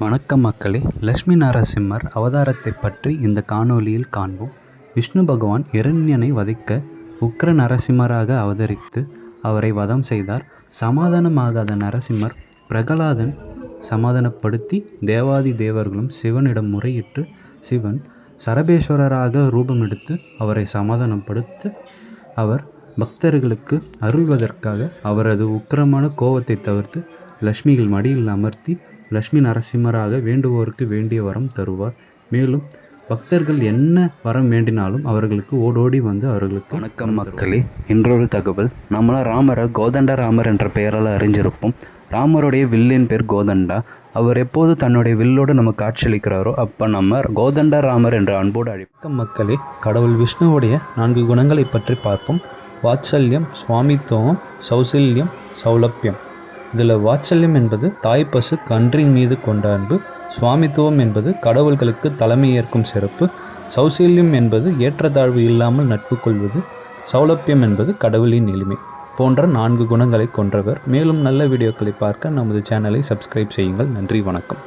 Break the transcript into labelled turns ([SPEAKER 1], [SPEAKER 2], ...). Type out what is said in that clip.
[SPEAKER 1] வணக்கம் மக்களே. லட்சுமி நரசிம்மர் அவதாரத்தை பற்றி இந்த காணொளியில் காண்போம். விஷ்ணு பகவான் இரண்யனை வதைக்க உக்ர நரசிம்மராக அவதரித்து அவரை வதம் செய்தார். சமாதானமாகாத நரசிம்மர் பிரகலாதன் சமாதானப்படுத்தி தேவாதி தேவர்களும் சிவனிடம் முறையிட்டு சிவன் சரபேஸ்வரராக ரூபமெடுத்து அவரை சமாதானப்படுத்த அவர் பக்தர்களுக்கு அருள்வதற்காக அவரது உக்கிரமான கோபத்தை தவிர்த்து லட்சுமிகள் மடியில் அமர்த்தி லட்சுமி நரசிம்மராக வேண்டுவோருக்கு வேண்டிய வரம் தருவார். மேலும் பக்தர்கள் என்ன வரம் வேண்டினாலும் அவர்களுக்கு ஓடோடி வந்து அவர்களுக்கு
[SPEAKER 2] வணக்கம் மக்களே. இன்றொரு தகவல். நம்மளாம் ராமரை கோதண்ட ராமர் என்ற பெயரால் அறிஞ்சிருப்போம். ராமருடைய வில்லின் பேர் கோதண்டா. அவர் எப்போது தன்னுடைய வில்லோடு நம்ம காட்சியளிக்கிறாரோ அப்போ நம்ம கோதண்ட ராமர் என்ற அன்போடு
[SPEAKER 1] வணக்கம் மக்களே. கடவுள் விஷ்ணுவுடைய 4 குணங்களை பற்றி பார்ப்போம். வாத்சல்யம், சுவாமித்துவம், சௌசல்யம், சௌலபியம். இதில் வாத்சல்யம் என்பது தாய் பசு கன்றின் மீது கொண்ட அன்பு. சுவாமித்துவம் என்பது கடவுள்களுக்கு தலைமை ஏற்கும் சிறப்பு. சௌசல்யம் என்பது ஏற்றத்தாழ்வு இல்லாமல் நட்பு கொள்வது. சௌலபியம் என்பது கடவுளின் எளிமை போன்ற 4 குணங்களை கொன்றவர். மேலும் நல்ல வீடியோக்களை பார்க்க நமது சேனலை சப்ஸ்கிரைப் செய்யுங்கள். நன்றி, வணக்கம்.